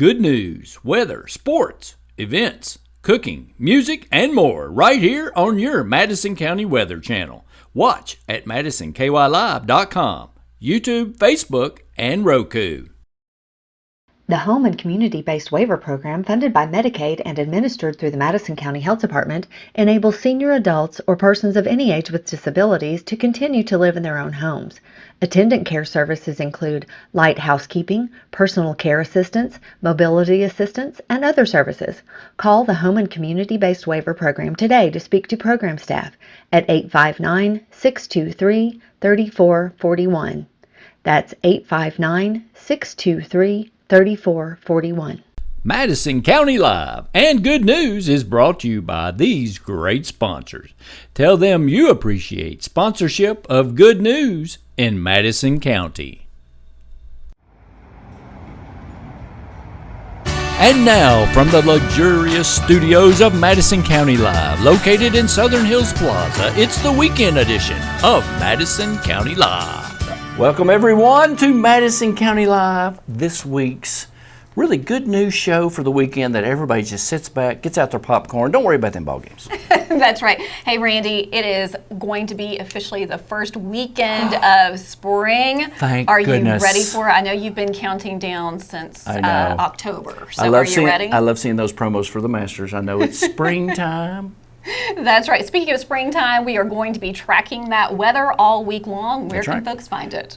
Good news, weather, sports, events, cooking, music, and more right here on your Madison County Weather Channel. Watch at MadisonKYLive.com, YouTube, Facebook, and Roku. The Home and Community-Based Waiver Program, funded by Medicaid and administered through the Madison County Health Department, enables senior adults or persons of any age with disabilities to continue to live in their own homes. Attendant care services include light housekeeping, personal care assistance, mobility assistance, and other services. Call the Home and Community-Based Waiver Program today to speak to program staff at 859-623-3441. That's 859-623-3441. Madison County Live and Good News is brought to you by these great sponsors. Tell them you appreciate sponsorship of Good News in Madison County. And now, from the luxurious studios of Madison County Live, located in Southern Hills Plaza, it's the weekend edition of Madison County Live. Welcome, everyone, to Madison County Live, this week's really good news show for the weekend that everybody just sits back, gets out their popcorn. Don't worry about them ball games. That's right. Hey, Randy, it is going to be officially the first weekend of spring. Thank Are goodness. you ready for it? I know you've been counting down since October. So are you ready? I love seeing those promos for the Masters. I know it's springtime. That's right. Speaking of springtime, we are going to be tracking that weather all week long. Where That's can right. folks find it?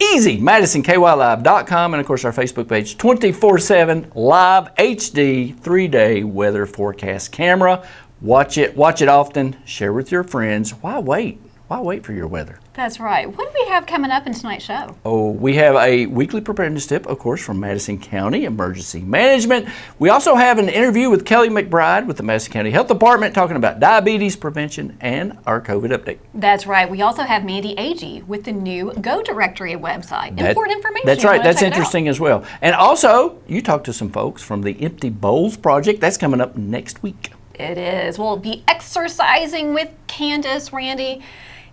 Easy, MadisonKYLive.com, and of course our Facebook page, 24/7 live HD 3-day weather forecast camera. Watch it often, share with your friends. Why wait? Why wait for your weather? That's right. What do we have coming up in tonight's show? Oh, we have a weekly preparedness tip, of course, from Madison County Emergency Management. We also have an interview with Kelly McBride with the Madison County Health Department talking about diabetes prevention and our COVID update. That's right. We also have Mandy Agee with the new Go Directory website. Important information. That's right. That's interesting as well. And also, you talked to some folks from the Empty Bowls Project. That's coming up next week. It is. We'll be exercising with Candace, Randy.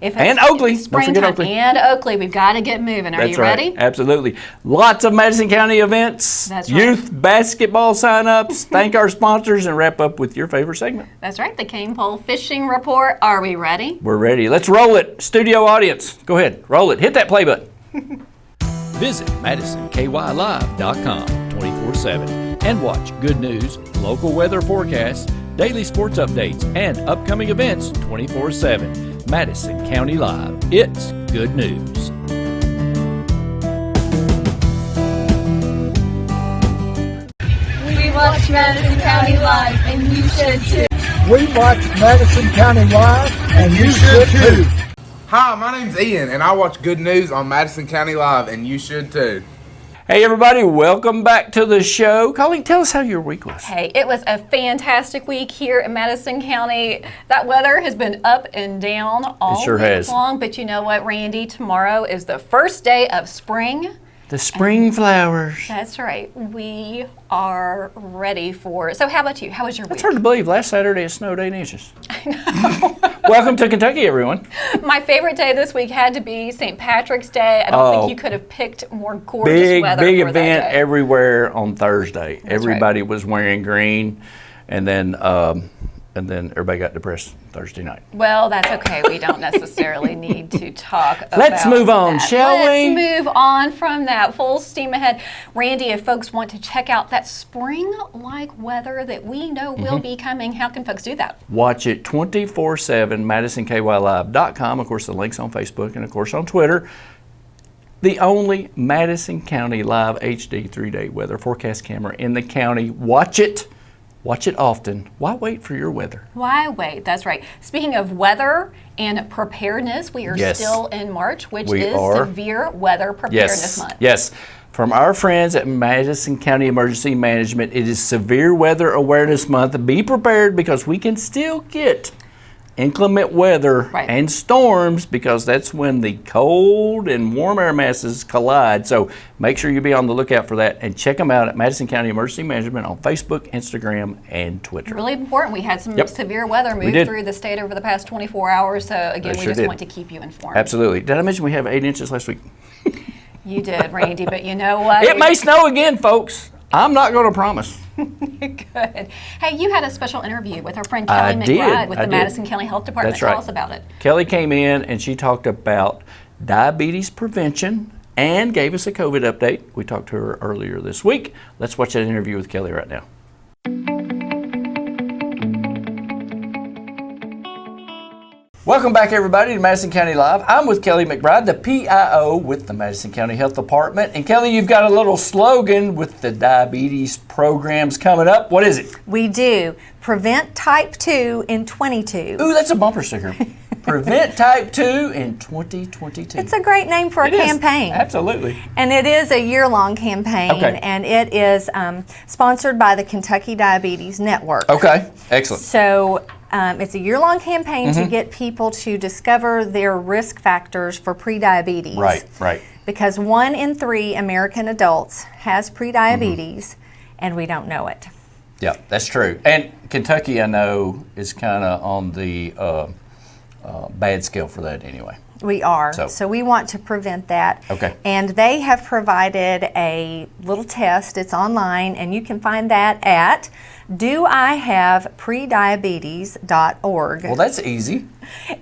And Oakley. Don't forget Oakley. And Oakley. We've got to get moving. Are you ready? Absolutely. Lots of Madison County events. That's right. Youth basketball sign-ups. Thank our sponsors and wrap up with your favorite segment. That's right. The Cane Pole Fishing Report. Are we ready? We're ready. Let's roll it. Studio audience. Go ahead. Roll it. Hit that play button. Visit MadisonKYLive.com 24/7 and watch Good News, local weather forecasts, daily sports updates, and upcoming events 24/7. Madison County Live. It's good news. We watch Madison County Live, and you should too. We watch Madison County Live, and you should too. Hi, my name's Ian, and I watch Good News on Madison County Live, and you should too. Hey everybody, welcome back to the show. Colleen, tell us how your week was. Hey, it was a fantastic week here in Madison County. That weather has been up and down all week long, but you know what, Randy? Tomorrow is the first day of spring. The spring flowers. That's right. We are ready for it. So how about you? How was your week? It's hard to believe. Last Saturday it snowed 8 inches. I know. Welcome to Kentucky, everyone. My favorite day this week had to be St. Patrick's Day. I don't think you could have picked more gorgeous weather big for that event day. Everywhere on Thursday. That's Everybody was wearing green, and then everybody got depressed Thursday night. Well, that's okay. We don't necessarily need to talk about Let's move on, that. shall we? Let's move on from that. Full steam ahead. Randy, if folks want to check out that spring-like weather that we know will be coming, how can folks do that? Watch it 24/7, MadisonKYLive.com. Of course, the link's on Facebook and, of course, on Twitter. The only Madison County Live HD 3-day weather forecast camera in the county. Watch it. Watch it often. Why wait for your weather? Why wait? That's right. Speaking of weather and preparedness, we are still in March, which is Severe Weather Preparedness Month. Yes. From our friends at Madison County Emergency Management, it is Severe Weather Awareness Month. Be prepared because we can still get inclement weather and storms because that's when the cold and warm air masses collide. So make sure you be on the lookout for that and check them out at Madison County Emergency Management on Facebook, Instagram, and Twitter. Really important. We had some severe weather move through the state over the past 24 hours. So again, we just want to keep you informed. Absolutely. Did I mention we have 8 inches last week? You did, Randy, but you know what? It may snow again, folks. I'm not going to promise. Good. Hey, you had a special interview with our friend Kelly McBride with the Madison County Health Department. That's right. Tell us about it. Kelly came in and she talked about diabetes prevention and gave us a COVID update. We talked to her earlier this week. Let's watch that interview with Kelly right now. Welcome back, everybody, to Madison County Live. I'm with Kelly McBride, the PIO with the Madison County Health Department. And Kelly, you've got a little slogan with the diabetes programs coming up. What is it? We do. Prevent type 2 in 22. Ooh, that's a bumper sticker. Prevent type 2 in 2022. It's a great name for a campaign. Absolutely. And it is a year-long campaign, and it is sponsored by the Kentucky Diabetes Network. Okay, excellent. So it's a year-long campaign to get people to discover their risk factors for prediabetes. Right, right. Because 1 in 3 American adults has prediabetes, and we don't know it. Yeah, that's true. And Kentucky, I know, is kind of on the bad scale for that anyway. We are. So we want to prevent that. Okay. And they have provided a little test. It's online, and you can find that at doihaveprediabetes.org. Well, that's easy.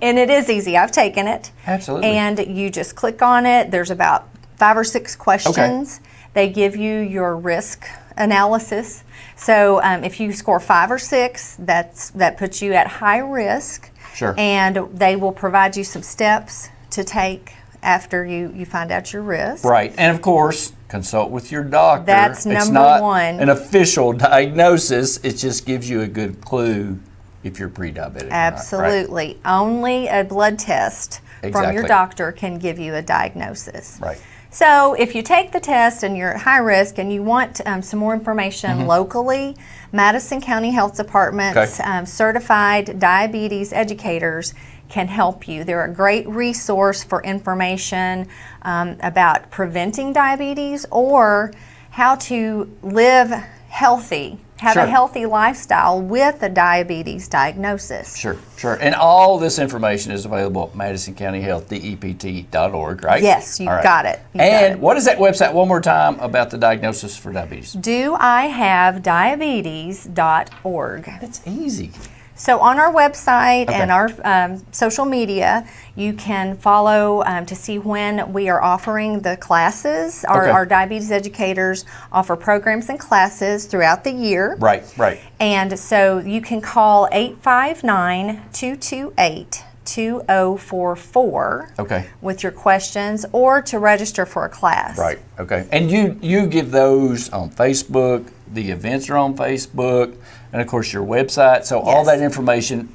And it is easy. I've taken it. Absolutely. And you just click on it. There's about 5 or 6 questions. Okay. They give you your risk analysis. So if you score 5 or 6, that puts you at high risk. Sure. And they will provide you some steps to take after you find out your risk. Right. And of course, consult with your doctor. That's it's number not 1. An official diagnosis. It just gives you a good clue if you're pre-diabetic. Absolutely. Right? Only a blood test from your doctor can give you a diagnosis. Right. So if you take the test and you're at high risk and you want some more information locally, Madison County Health Department's certified diabetes educators can help you. They're a great resource for information about preventing diabetes or how to live healthy, have a healthy lifestyle with a diabetes diagnosis. Sure, sure. And all this information is available at Madison County Health, DEPT.org, right? Yes, you got it. What is that website, one more time, about the diagnosis for diabetes? doihavediabetes.org. That's easy. So on our website and our social media, you can follow to see when we are offering the classes. Our diabetes educators offer programs and classes throughout the year. Right, right. And so you can call 859-228-2044 with your questions or to register for a class. Right, okay. And you give those on Facebook, the events are on Facebook, and of course your website. So all that information,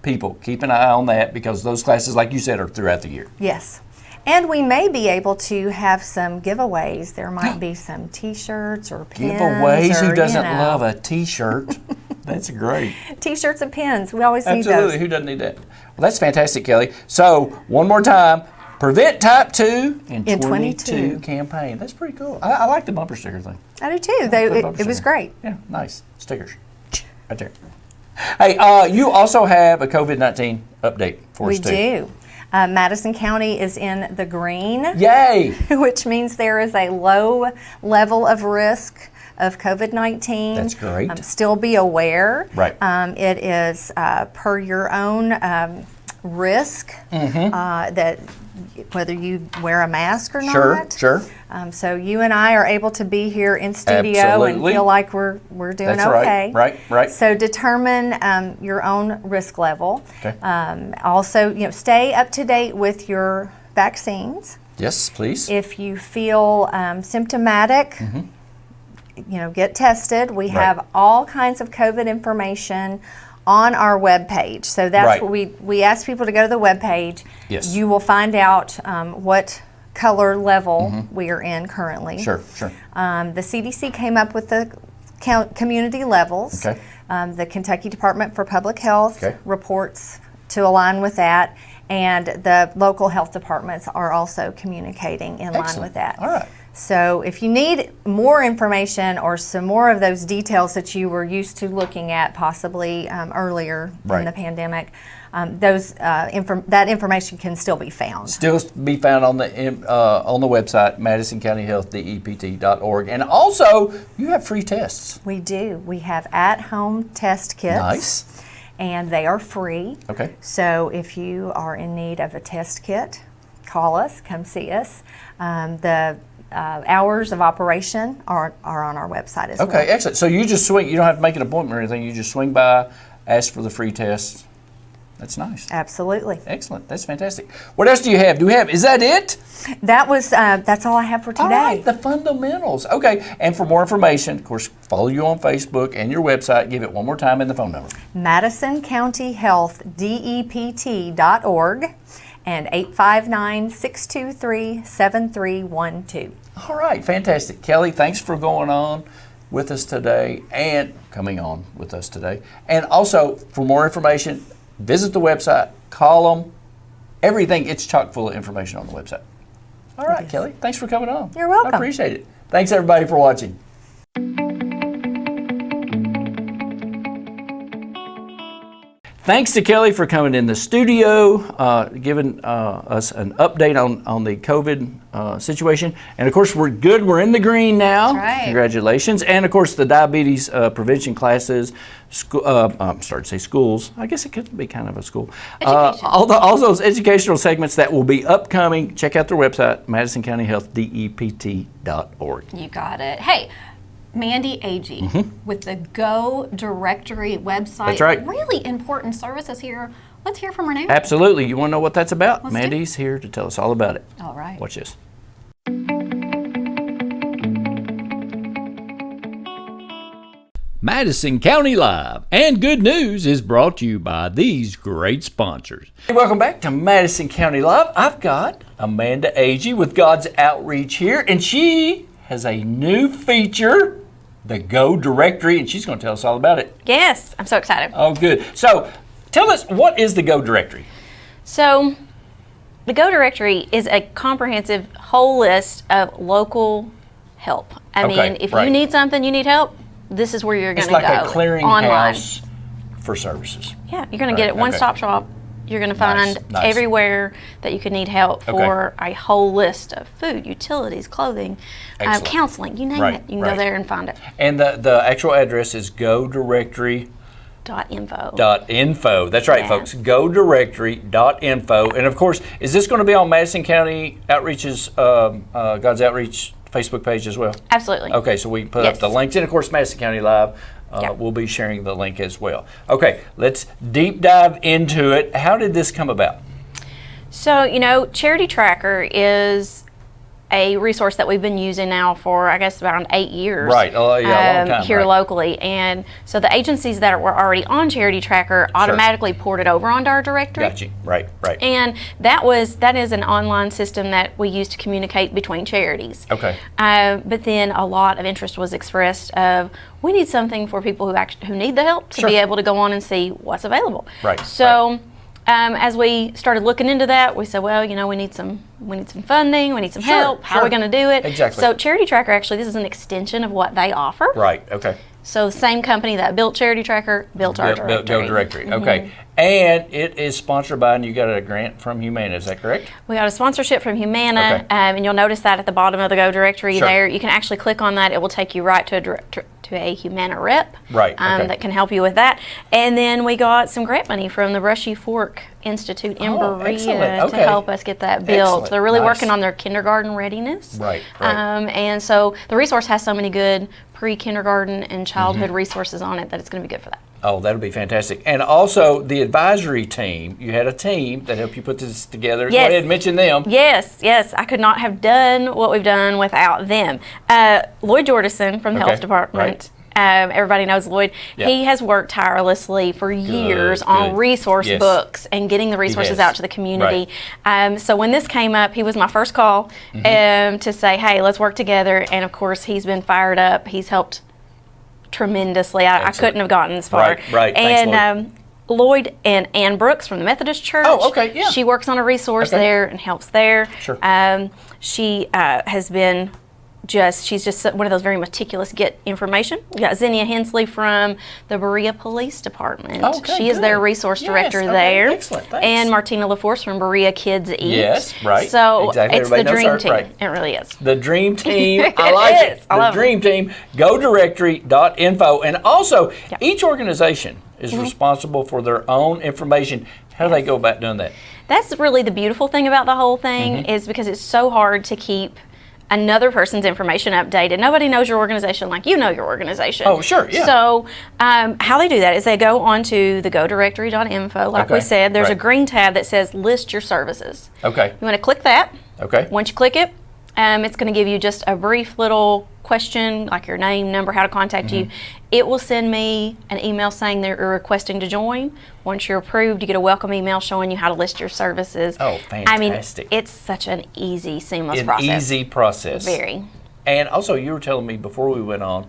people, keep an eye on that because those classes, like you said, are throughout the year. Yes. And we may be able to have some giveaways. There might be some T-shirts or pins. Giveaways? Who doesn't love a T-shirt? That's great. T-shirts and pins. We always need those. Absolutely. Who doesn't need that? Well, that's fantastic, Kelly. So one more time, Prevent Type 2 in 22 campaign. That's pretty cool. I like the bumper sticker thing. I do too. It was great. Yeah, nice. Stickers. Right there. Hey, you also have a COVID-19 update for us too. We do. Madison County is in the green. Yay! Which means there is a low level of risk of COVID-19. That's great. Still be aware. Right. It is per your own risk that whether you wear a mask or not. Sure. So you and I are able to be here in studio and feel like we're doing okay. Right. So determine your own risk level. Okay. Also, stay up to date with your vaccines. Yes, please. If you feel symptomatic, get tested. We have all kinds of COVID information on our webpage. So that's what we ask people to go to the webpage. Yes. You will find out what color level we are in currently. Sure. The CDC came up with the community levels. Okay. The Kentucky Department for Public Health reports to align with that. And the local health departments are also communicating in line with that. All right. So if you need more information or some more of those details that you were used to looking at possibly earlier in the pandemic, that information can still be found. Still be found on the website, MadisonCountyHealthDEPT.org. And also, you have free tests. We do. We have at-home test kits. Nice. And they are free. Okay. So if you are in need of a test kit, call us, come see us. The hours of operation are on our website as well. Okay, excellent. So you just swing, you don't have to make an appointment or anything, you just swing by, ask for the free test. That's nice. Absolutely. Excellent. That's fantastic. What else do you have? Is that it? That's all I have for today. All right, the fundamentals. Okay, and for more information, of course, follow you on Facebook and your website. Give it one more time and the phone number. MadisonCountyHealthDEPT.org and 859-623-7312. All right, fantastic. Kelly, thanks for going on with us today and coming on with us today. And also, for more information, visit the website, call them, everything. It's chock full of information on the website. All right, Kelly, thanks for coming on. You're welcome. I appreciate it. Thanks, everybody, for watching. Thanks to Kelly for coming in the studio, giving us an update on the COVID situation. And of course, we're good. We're in the green now. That's right. Congratulations. And of course, the diabetes prevention classes, I'm starting to say schools. I guess it could be kind of a school. All those educational segments that will be upcoming. Check out their website, MadisonCountyHealthDEPT.org. You got it. Hey, Mandy Agee with the Go Directory website. That's right. Really important services here. Let's hear from her now. Absolutely. You want to know what that's about? Let's Mandy's here to tell us all about it. All right. Watch this. Madison County Live and Good News is brought to you by these great sponsors. Hey, welcome back to Madison County Live. I've got Amanda Agee with God's Outreach here, and she has a new feature, the Go Directory, and she's going to tell us all about it. Yes, I'm so excited. Oh, good. So tell us, what is the Go Directory? So the Go Directory is a comprehensive whole list of local help. I mean, if you need something, you need help, this is where you're going to go. It's like a clearinghouse for services. Yeah, you're going to get it one-stop shop. You're going to find everywhere that you could need help for a whole list of food, utilities, clothing, counseling, you name it. You can go there and find it. And the actual address is GoDirectory.info. That's right, folks. GoDirectory.info. And of course, is this going to be on Madison County Outreach's God's Outreach Facebook page as well? Absolutely. Okay, so we can put up the links. And of course, Madison County Live. We'll be sharing the link as well. Okay, let's deep dive into it. How did this come about? So, Charity Tracker is a resource that we've been using now for, I guess, around 8 years. Right, a long time. Here locally. And so the agencies that were already on Charity Tracker automatically ported over onto our directory. Got you. Right. And that is an online system that we use to communicate between charities. Okay. But then a lot of interest was expressed of, we need something for people who need the help to be able to go on and see what's available. Right. So as we started looking into that, we said, well, we need some funding, we need some help. How are we going to do it? Exactly. So Charity Tracker, actually, this is an extension of what they offer. Right. Okay. So the same company that built Charity Tracker built our directory. Go Directory. Okay. And it is sponsored by, and you got a grant from Humana, is that correct? We got a sponsorship from Humana, and you'll notice that at the bottom of the Go Directory there. You can actually click on that. It will take you right to a Humana rep that can help you with that. And then we got some grant money from the Brushy Fork Institute in Berea to help us get that built. Excellent. They're really working on their kindergarten readiness. Right. And so the resource has so many good pre-kindergarten and childhood resources on it that it's going to be good for that. Oh, that'll be fantastic. And also the advisory team, you had a team that helped you put this together. Yes. Go ahead and mention them. Yes. I could not have done what we've done without them. Lloyd Jordison from the Health Department. Everybody knows Lloyd. Yep. He has worked tirelessly for years on resource books and getting the resources out to the community. So when this came up, he was my first call to say, hey, let's work together. And of course, he's been fired up. He's helped tremendously. I couldn't have gotten this far. Right. And Thanks, Lloyd and Ann Brooks from the Methodist Church. Oh, okay, yeah. She works on a resource there and helps there. Sure. She has been she's just one of those very meticulous get information. We got Zinnia Hensley from the Berea Police Department. Okay, she is their resource director there. Excellent, thanks. And Martina LaForce from Berea Kids Eat. Yes, right. So exactly. it's Everybody the dream knows her, team. right. It really is. The dream team. I like it. The dream team. GoDirectory.info. And also, each organization is responsible for their own information. How do they go about doing that? That's really the beautiful thing about the whole thing is because it's so hard to keep another person's information updated. Nobody knows your organization like you know your organization. Oh, sure, yeah. So how they do that is they go onto the GoDirectory.info. Like we said, there's a green tab that says list your services. Okay. You want to click that. Okay. Once you click it, it's going to give you just a brief little question, like your name, number, how to contact you. It will send me an email saying they're requesting to join. Once you're approved, you get a welcome email showing you how to list your services. Oh, fantastic. I mean, it's such an easy, seamless process. An easy process. Very. And also, you were telling me before we went on,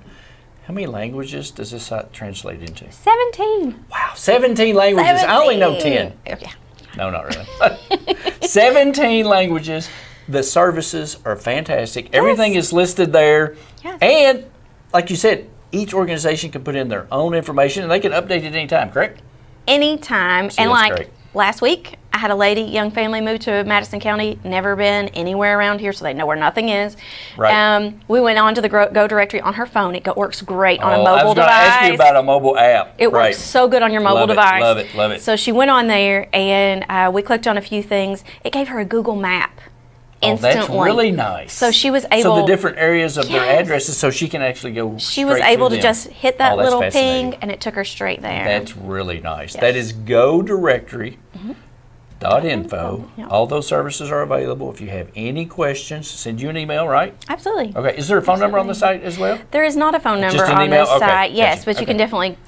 how many languages does this site translate into? 17. Wow, 17 languages. 17. I only know 10. Yeah. No, not really. 17 languages. The services are fantastic. Everything is listed there. Yes. And, like you said, each organization can put in their own information and they can update it anytime, correct? Anytime. See, and that's like great. last week, I had a young family moved to Madison County, never been anywhere around here, so they know where nothing is. Right. We went on to the Go Directory on her phone. It works great on a mobile I was device. going to ask you about a mobile app. It works so good on your mobile device. Love it, love it. So she went on there, and we clicked on a few things. It gave her a Google map. Instantly. Oh, that's really nice. So she was able. So the different areas of their addresses, so she can actually go. She was able to just hit that little fascinating. ping, and it took her straight there. That's really nice. Yes. That is GoDirectory.info. Yep. All those services are available. If you have any questions, send you an email, right? Absolutely. Okay. Is there a phone number on the site as well? There is not a phone number Just an on email? this Okay. site. Yes, Gotcha. but you can definitely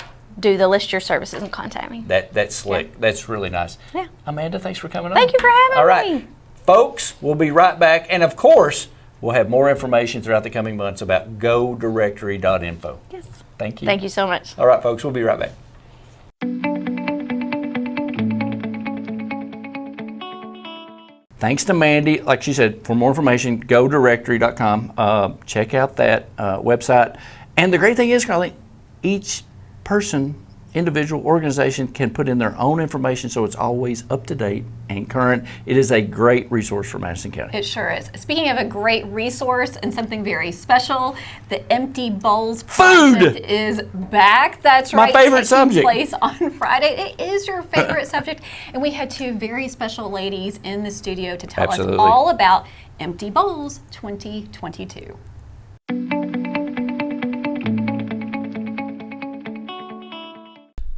do the list your services and contact me. That's slick. Yeah. That's really nice. Yeah. Amanda, thanks for coming on. Thank you for having me. All right. Folks, we'll be right back. And of course, we'll have more information throughout the coming months about GoDirectory.info. Yes. Thank you. Thank you so much. All right, folks, we'll be right back. Thanks to Mandy. Like she said, for more information, GoDirectory.com. Check out that website. And the great thing is, Carly, each person, individual organization can put in their own information so it's always up to date and current. It is a great resource for Madison County. It sure is. Speaking of a great resource and something very special, the Empty Bowls Project is back. That's right. My favorite subject. Place on Friday. It is your favorite subject. And we had two very special ladies in the studio to tell us all about Empty Bowls 2022.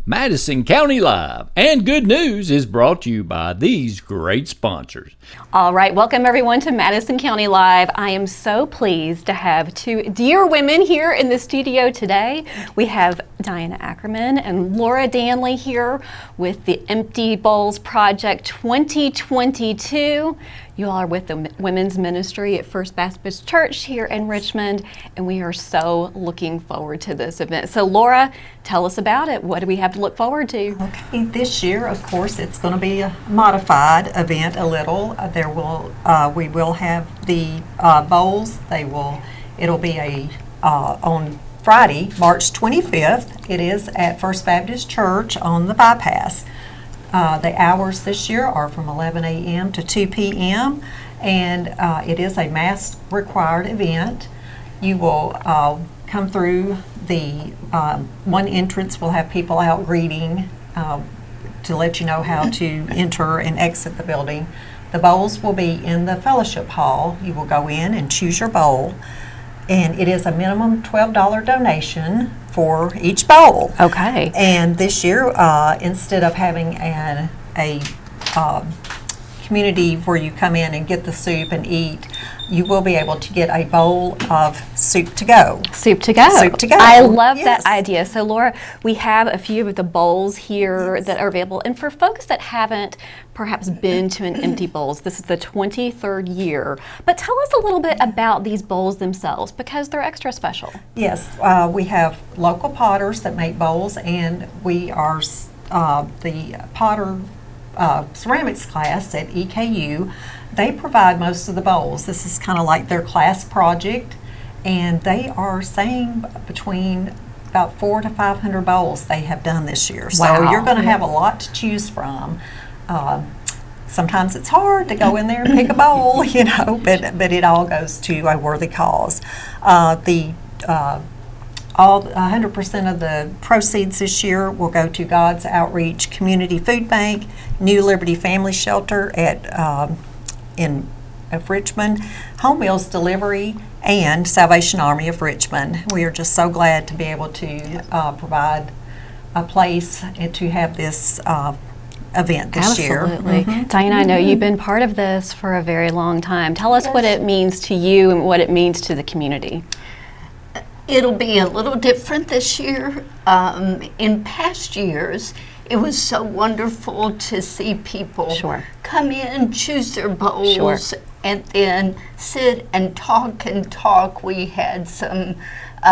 Madison County Live and Good News is brought to you by these great sponsors. All right, welcome everyone to Madison County Live. I am so pleased to have two dear women here in the studio today. We have Diana Ackerman and Laura Danley here with the Empty Bowls Project 2022. You all are with the women's ministry at First Baptist Church here in Richmond, and we are so looking forward to this event. So Laura, tell us about it. What do we have to look forward to? Okay, this year, of course, it's going to be a modified event a little. We will have the bowls. It'll be on Friday, March 25th. It is at First Baptist Church on the bypass. The hours this year are from 11 a.m. to 2 p.m. and it is a mask required event. You will come through the one entrance. Will have people out greeting to let you know how to enter and exit the building. The bowls will be in the fellowship hall. You will go in and choose your bowl, and it is a minimum $12 donation for each bowl. Okay. And this year, instead of having a community where you come in and get the soup and eat, you will be able to get a bowl of soup to go. Soup to go. Soup to go. I love that idea. So Laura, we have a few of the bowls here that are available. And for folks that haven't perhaps been to an Empty Bowls, this is the 23rd year. But tell us a little bit about these bowls themselves, because they're extra special. Yes, we have local potters that make bowls, and we are the potter ceramics class at EKU. They provide most of the bowls. This is kind of like their class project, and they are saying between about 400 to 500 bowls they have done this year. So you're going to have a lot to choose from. Sometimes it's hard to go in there and pick a bowl, you know, but it all goes to a worthy cause. All 100% of the proceeds this year will go to God's Outreach Community Food Bank, New Liberty Family Shelter of Richmond, Home Meals Delivery, and Salvation Army of Richmond. We are just so glad to be able to provide a place and to have this event this year. Absolutely. Diana, I know you've been part of this for a very long time. Tell us what it means to you and what it means to the community. It'll be a little different this year. In past years, it was so wonderful to see people come in, choose their bowls, and then sit and talk. We had some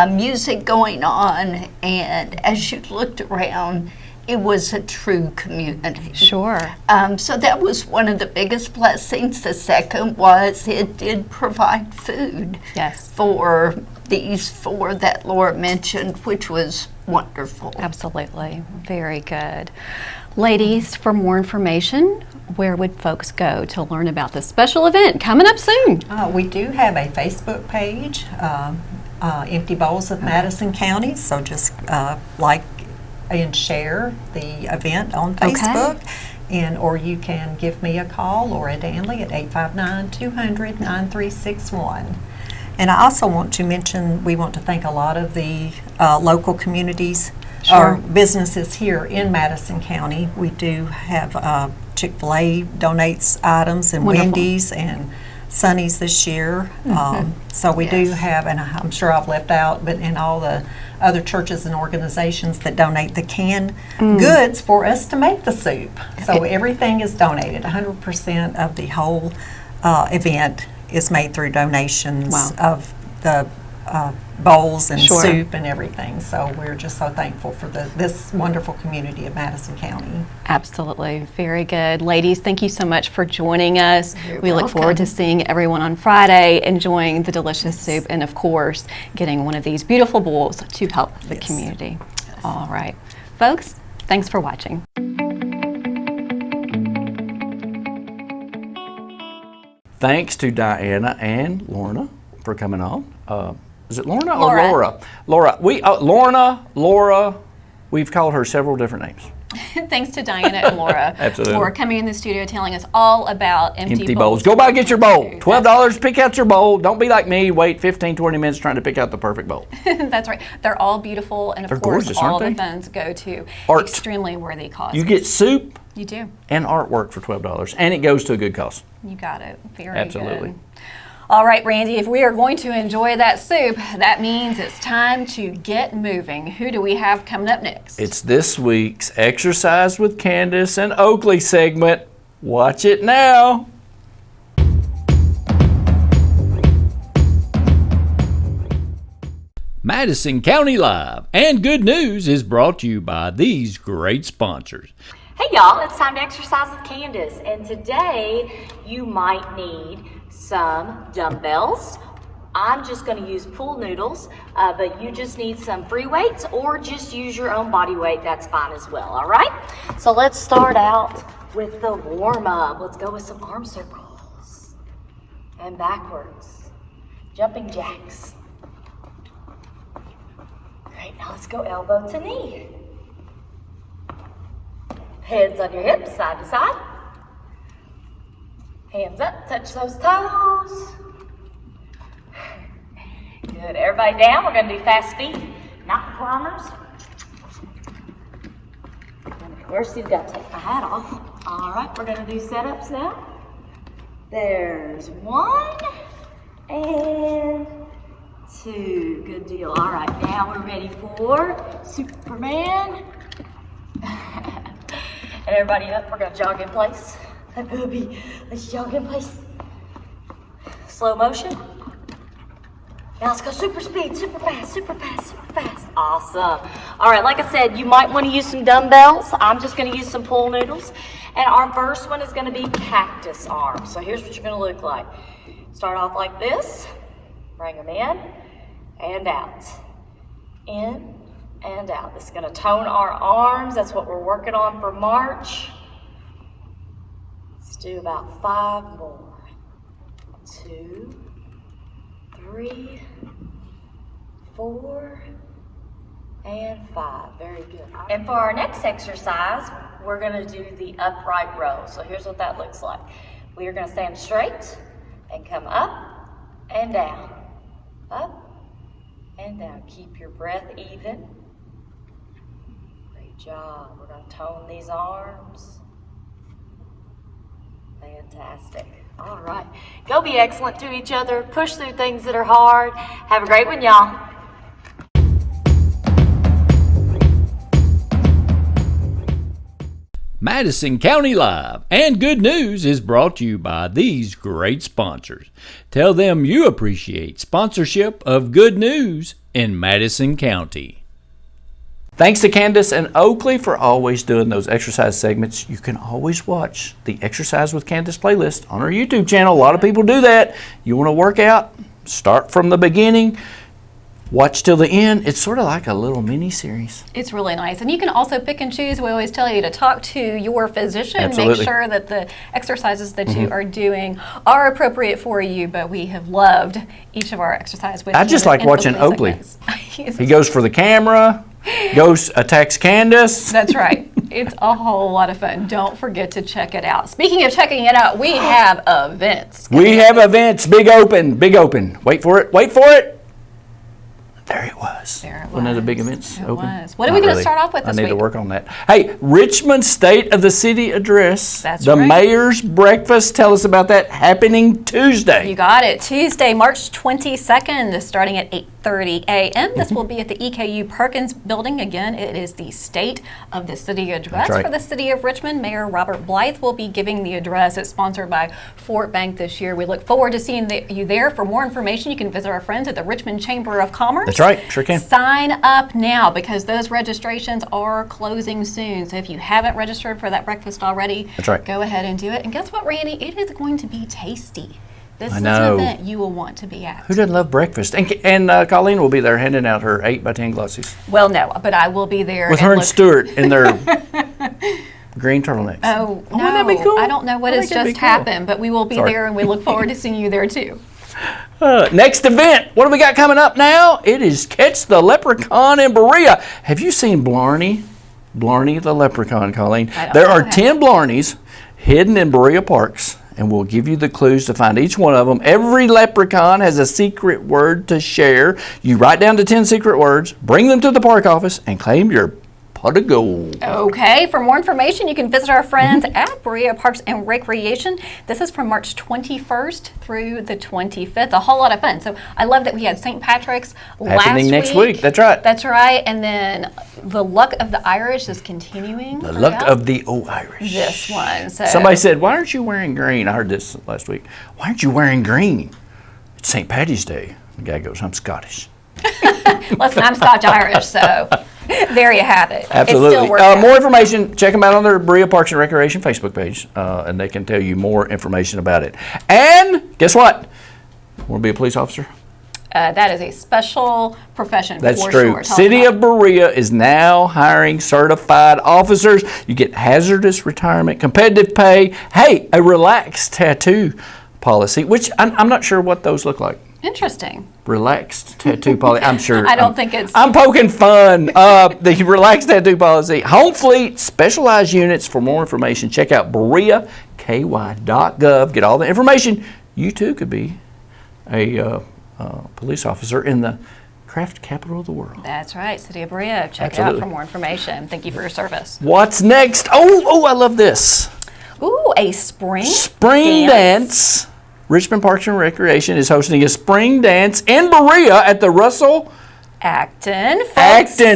music going on, and as you looked around, it was a true community. Sure. So that was one of the biggest blessings. The second was it did provide food for these 4 that Laura mentioned, which was wonderful. Absolutely. Very good. Ladies, for more information, where would folks go to learn about this special event coming up soon? We do have a Facebook page, Empty Bowls of Madison County, so just like and share the event on Facebook. Or you can give me a call, Laura Danley, at 859-200-9361. And I also want to mention, we want to thank a lot of the local communities or businesses here in Madison County. We do have Chick-fil-A donates items, and Wendy's and Sonny's this year. So we do have, and I'm sure I've left out, but in all the other churches and organizations that donate the canned goods for us to make the soup. So everything is donated. 100% of the whole event is made through donations of the bowls and soup and everything. So we're just so thankful for this wonderful community of Madison County. Absolutely. Very good. Ladies, thank you so much for joining us. We look welcome. forward to seeing everyone on Friday, enjoying the delicious soup, and of course, getting one of these beautiful bowls to help the community. All right. Folks, thanks for watching. Thanks to Diana and Lorna for coming on. Is it Lorna or Laura? Laura. We've called her several different names. Thanks to Diana and Laura for coming in the studio telling us all about empty bowls. Go by and get your bowl. $12, pick out your bowl. Don't be like me, wait 15, 20 minutes trying to pick out the perfect bowl. That's right. They're all beautiful, and of course, gorgeous, all aren't the they? funds go to Art. extremely worthy causes. You get soup You do. and artwork for $12, and it goes to a good cause. You got it. Very Absolutely. good. All right, Randy, if we are going to enjoy that soup, that means it's time to get moving. Who do we have coming up next? It's this week's Exercise with Candace and Oakley segment. Watch it now. Madison County Live and Good News is brought to you by these great sponsors. Hey y'all, it's time to exercise with Candace, and today you might need some dumbbells. I'm just going to use pool noodles, but you just need some free weights or just use your own body weight. That's fine as well, all right? So let's start out with the warm-up. Let's go with some arm circles and backwards, jumping jacks. All right, now let's go elbow to knee. Hands on your hips, side to side. Hands up, touch those toes. Good, everybody down. We're gonna do fast feet, not climbers. And of course, you've got to take my hat off. All right, we're gonna do setups now. There's 1 and 2, good deal. All right, now we're ready for Superman. And everybody up, we're gonna jog in place. Let's jog in place. Slow motion. Now let's go super speed, super fast, super fast, super fast. Awesome. All right, like I said, you might want to use some dumbbells. I'm just going to use some pool noodles. And our first one is going to be Cactus Arms. So here's what you're going to look like. Start off like this. Bring them in. and out. In and out. This is going to tone our arms. That's what we're working on for March. Let's do about 5 more. 2, 3, 4, and 5. Very good. And for our next exercise, we're going to do the upright row. So here's what that looks like. We are going to stand straight and come up and down. Up and down. Keep your breath even. Great job. We're going to tone these arms. Fantastic. All right. Go be excellent to each other. Push through things that are hard. Have a great one, y'all. Madison County Live and Good News is brought to you by these great sponsors. Tell them you appreciate sponsorship of Good News in Madison County. Thanks to Candace and Oakley for always doing those exercise segments. You can always watch the Exercise with Candace playlist on our YouTube channel. A lot of people do that. You want to work out? Start from the beginning. Watch till the end. It's sort of like a little mini series. It's really nice. And you can also pick and choose. We always tell you to talk to your physician. Absolutely. Make sure that the exercises that you are doing are appropriate for you. But we have loved each of our exerciise with I just like watching Oakley. He goes for the camera, attacks Candace. That's right. It's a whole lot of fun. Don't forget to check it out. Speaking of checking it out, we have events. We have events. Big open. Wait for it. There it was. One of the big events open. What are we going to start off with this week? I need to work on that. Hey, Richmond State of the City Address. That's the right. Mayor's Breakfast. Tell us about that, happening Tuesday. You got it. Tuesday, March 22nd, starting at 8:30 a.m. This will be at the EKU Perkins Building. Again, it is the State of the City Address for the City of Richmond. Mayor Robert Blythe will be giving the address. It's sponsored by Fort Bank this year. We look forward to seeing you there. For more information, you can visit our friends at the Richmond Chamber of Commerce. That's right. Sure can. Sign up now because those registrations are closing soon. So if you haven't registered for that breakfast already, go ahead and do it. And guess what, Randy? It is going to be tasty. This is an event you will want to be at. Who doesn't love breakfast? And Colleen will be there handing out her 8x10 glossies. Well, no, but I will be there. With her and Stuart in their green turtlenecks. Oh, no. Wouldn't that be cool? I don't know what has just happened, but we will be there and we look forward to seeing you there too. Next event, what do we got coming up now? It is Catch the Leprechaun in Berea. Have you seen Blarney? Blarney the Leprechaun, Colleen. There are 10 Blarneys hidden in Berea parks, and we'll give you the clues to find each one of them. Every leprechaun has a secret word to share. You write down the 10 secret words, bring them to the park office, and claim your pot of gold. Okay, for more information, you can visit our friends at Berea Parks and Recreation. This is from March 21st through the 25th. A whole lot of fun. So I love that we had St. Patrick's happening next week. That's right. That's right. And then the Luck of the Irish is continuing. The Luck of the Irish. This one. So somebody said, why aren't you wearing green? I heard this last week. Why aren't you wearing green? It's St. Paddy's Day. The guy goes, I'm Scottish. Listen, I'm Scotch-Irish, so there you have it. Absolutely. It still works out. More information, check them out on their Berea Parks and Recreation Facebook page, and they can tell you more information about it. And guess what? Want to be a police officer? That is a special profession. That's for true. Sure. City of Berea is now hiring certified officers. You get hazardous retirement, competitive pay, hey, a relaxed tattoo policy, which I'm not sure what those look like. Interesting. Relaxed tattoo policy. I'm sure. I don't think it's. I'm poking fun. The relaxed tattoo policy. Home Fleet specialized units. For more information, check out bereaky.gov. Get all the information. You too could be a police officer in the craft capital of the world. That's right, City of Berea. Check it out for more information. Thank you for your service. What's next? Oh, I love this. Ooh, a spring dance. Richmond Parks and Recreation is hosting a spring dance in Berea at the Russell Acton,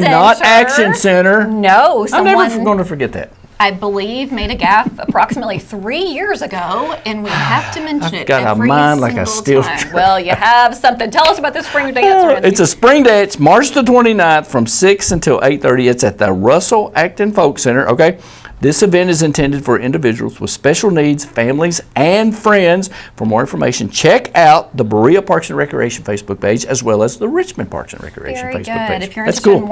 not Action Center. No, I'm never going to forget that. I believe made a gaffe approximately 3 years ago, and we have to mention it got every a mind like a steel time. trap. Well, you have something. Tell us about this spring dance, Randy. It's a spring dance, March the 29th from 6 until 8:30. It's at the Russell Acton Folk Center, okay? This event is intended for individuals with special needs, families, and friends. For more information, check out the Berea Parks and Recreation Facebook page as well as the Richmond Parks and Recreation Facebook page. Very good. If you're That's interested cool.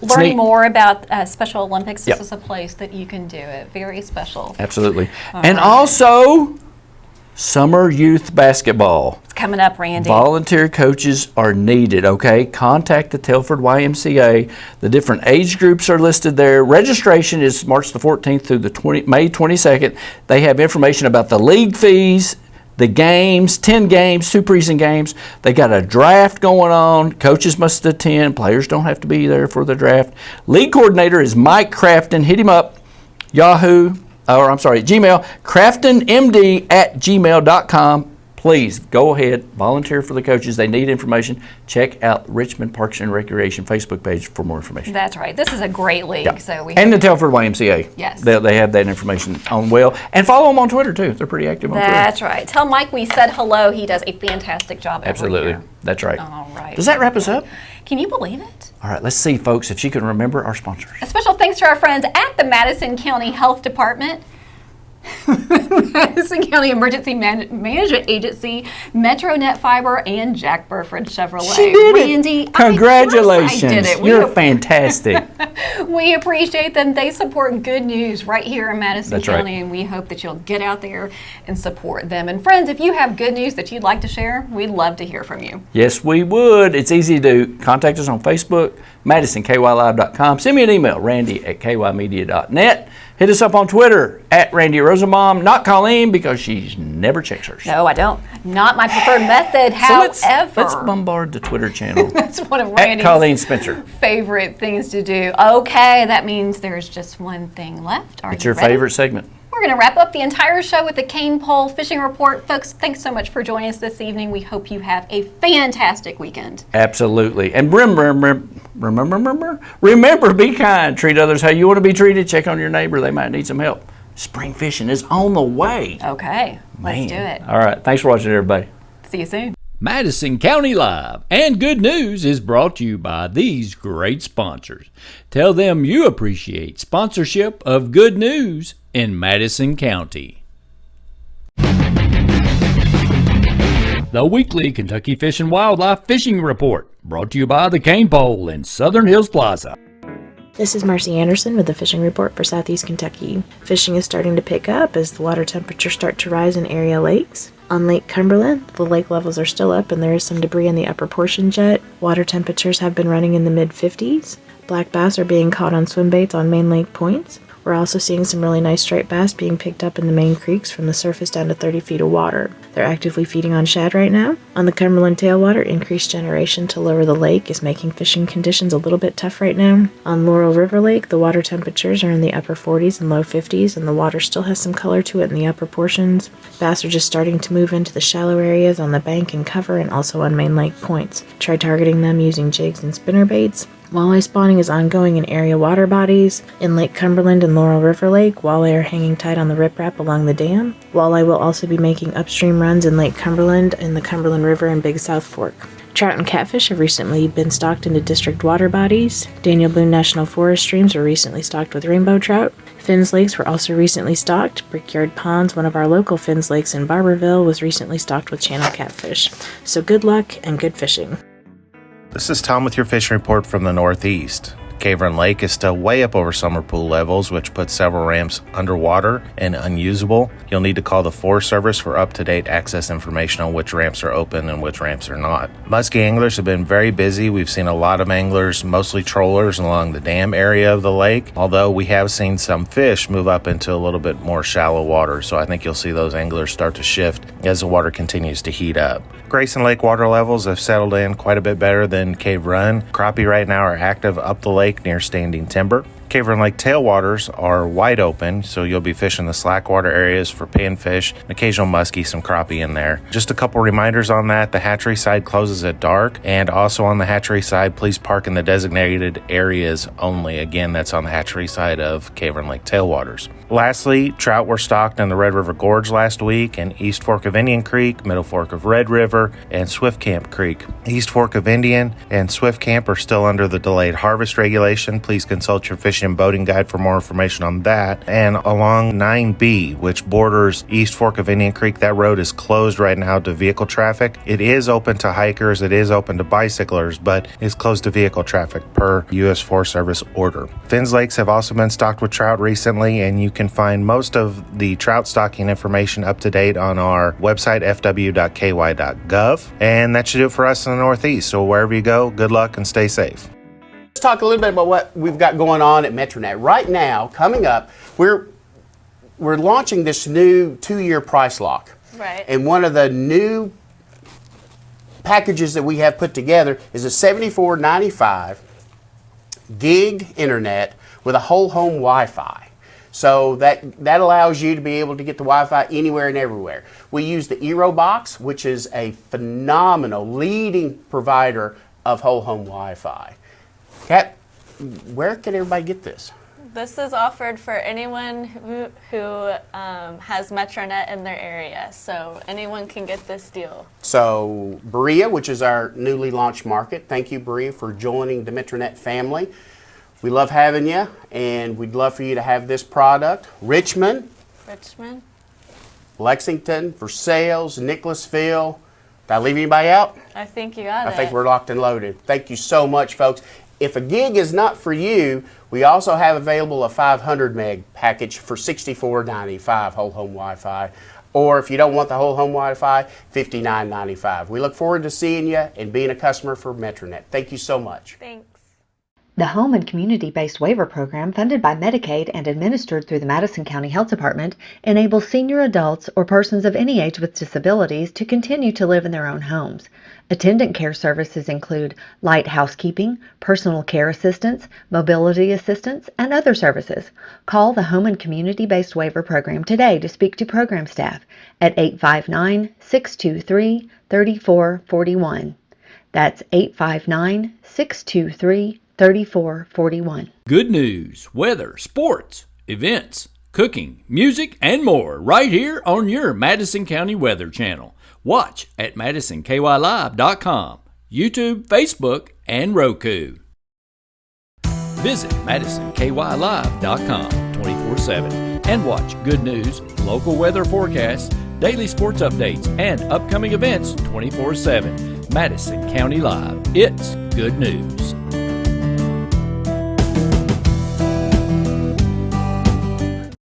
in learning more about Special Olympics, this is a place that you can do it. Very special. Absolutely. And also, summer youth basketball. It's coming up, Randy. Volunteer coaches are needed, okay? Contact the Telford YMCA. The different age groups are listed there. Registration is March the 14th through the May 22nd. They have information about the league fees, the games, 10 games, 2 preseason games. They got a draft going on. Coaches must attend. Players don't have to be there for the draft. League coordinator is Mike Crafton. Hit him up, Gmail, craftonmd@gmail.com. Please go ahead, volunteer for the coaches. They need information. Check out Richmond Parks and Recreation Facebook page for more information. That's right. This is a great league. Yeah. So we and the Telford YMCA. Yes. They have that information on well. And follow them on Twitter, too. They're pretty active on Twitter. That's right. Tell Mike we said hello. He does a fantastic job Absolutely. every year. That's right. All right. Does that wrap us up? Can you believe it? All right, let's see, folks, if you can remember our sponsors. A special thanks to our friends at the Madison County Health Department, Madison County Emergency Management Agency, Metronet Fiber, and Jack Burford Chevrolet. She did Randy, it. Congratulations. I did it. You're fantastic. We appreciate them. They support good news right here in Madison That's County, right. and we hope that you'll get out there and support them. And friends, if you have good news that you'd like to share, we'd love to hear from you. Yes, we would. It's easy to do. Contact us on Facebook, MadisonKYLive.com. Send me an email, randy@kymedia.net. Hit us up on Twitter, @Randy Rosenbaum. Not Colleen, because she never checks hers. No, I don't. Not my preferred method. So However, let's bombard the Twitter channel. that's one of Randy's Colleen Spencer. favorite things to do. Okay, that means there's just one thing left. Are It's you your ready? favorite segment. We're going to wrap up the entire show with the Cane Pole Fishing Report. Folks, thanks so much for joining us this evening. We hope you have a fantastic weekend. Absolutely. And remember, be kind. Treat others how you want to be treated. Check on your neighbor. They might need some help. Spring fishing is on the way. Okay, let's do it. All right. Thanks for watching, everybody. See you soon. Madison County Live and Good News is brought to you by these great sponsors. Tell them you appreciate sponsorship of Good News in Madison County. The weekly Kentucky Fish and Wildlife Fishing Report, brought to you by the Cane Pole in Southern Hills Plaza. This is Marcy Anderson with the Fishing Report for Southeast Kentucky. Fishing is starting to pick up as the water temperatures start to rise in area lakes. On Lake Cumberland, the lake levels are still up and there is some debris in the upper portions yet. Water temperatures have been running in the mid-50s. Black bass are being caught on swim baits on main lake points. We're also seeing some really nice striped bass being picked up in the main creeks from the surface down to 30 feet of water. They're actively feeding on shad right now. On the Cumberland tailwater, increased generation to lower the lake is making fishing conditions a little bit tough right now. On Laurel River Lake, the water temperatures are in the upper 40s and low 50s, and the water still has some color to it in the upper portions. Bass are just starting to move into the shallow areas on the bank and cover and also on main lake points. Try targeting them using jigs and spinner baits. Walleye spawning is ongoing in area water bodies. In Lake Cumberland and Laurel River Lake, walleye are hanging tight on the riprap along the dam. Walleye will also be making upstream runs in Lake Cumberland, in the Cumberland River, and Big South Fork. Trout and catfish have recently been stocked into district water bodies. Daniel Boone National Forest streams were recently stocked with rainbow trout. Finn's Lakes were also recently stocked. Brickyard Ponds, one of our local Finn's Lakes in Barberville, was recently stocked with channel catfish. So good luck and good fishing. This is Tom with your fishing report from the Northeast. Cave Run Lake is still way up over summer pool levels, which puts several ramps underwater and unusable. You'll need to call the Forest Service for up-to-date access information on which ramps are open and which ramps are not. Muskie anglers have been very busy. We've seen a lot of anglers, mostly trollers, along the dam area of the lake, although we have seen some fish move up into a little bit more shallow water, so I think you'll see those anglers start to shift as the water continues to heat up. Grayson Lake water levels have settled in quite a bit better than Cave Run. Crappie right now are active up the lake near standing timber. Cave Run Lake tailwaters are wide open, so you'll be fishing the slack water areas for panfish, an occasional muskie, some crappie in there. Just a couple reminders on that. The hatchery side closes at dark, and also on the hatchery side, please park in the designated areas only. Again, that's on the hatchery side of Cave Run Lake tailwaters. Lastly, trout were stocked in the Red River Gorge last week, and East Fork of Indian Creek, Middle Fork of Red River, and Swift Camp Creek. East Fork of Indian and Swift Camp are still under the delayed harvest regulation. Please consult your fishing and boating guide for more information on that. And along 9B, which borders East Fork of Indian Creek, that road is closed right now to vehicle traffic. It is open to hikers, it is open to bicyclers, but it's closed to vehicle traffic per U.S. Forest Service order. Finns Lakes have also been stocked with trout recently, and you can find most of the trout stocking information up to date on our website, fw.ky.gov. And that should do it for us in the Northeast. So wherever you go, good luck and stay safe. Let's talk a little bit about what we've got going on at Metronet. Right now, coming up, we're launching this new 2-year price lock. Right. And one of the new packages that we have put together is a $74.95 gig internet with a whole home Wi-Fi. So that allows you to be able to get the Wi-Fi anywhere and everywhere. We use the Eero box, which is a phenomenal leading provider of whole home Wi-Fi. Kat, where can everybody get this? This is offered for anyone who has Metronet in their area, so anyone can get this deal. So Berea, which is our newly launched market, thank you, Berea, for joining the Metronet family. We love having you, and we'd love for you to have this product. Richmond, Lexington, Versailles, Nicholasville. Did I leave anybody out? I think you got it. I think we're locked and loaded. Thank you so much, folks. If a gig is not for you, we also have available a 500 meg package for $64.95 whole home Wi-Fi. Or if you don't want the whole home Wi-Fi, $59.95. We look forward to seeing you and being a customer for Metronet. Thank you so much. Thanks. The Home and Community-Based Waiver Program, funded by Medicaid and administered through the Madison County Health Department, enables senior adults or persons of any age with disabilities to continue to live in their own homes. Attendant care services include light housekeeping, personal care assistance, mobility assistance, and other services. Call the Home and Community-Based Waiver Program today to speak to program staff at 859-623-3441. That's 859-623-3441. Good news, weather, sports, events, cooking, music, and more right here on your Madison County Weather Channel. Watch at MadisonKYLive.com, YouTube, Facebook, and Roku. Visit MadisonKYLive.com 24/7 and watch good news, local weather forecasts, daily sports updates, and upcoming events 24/7. Madison County Live. It's good news.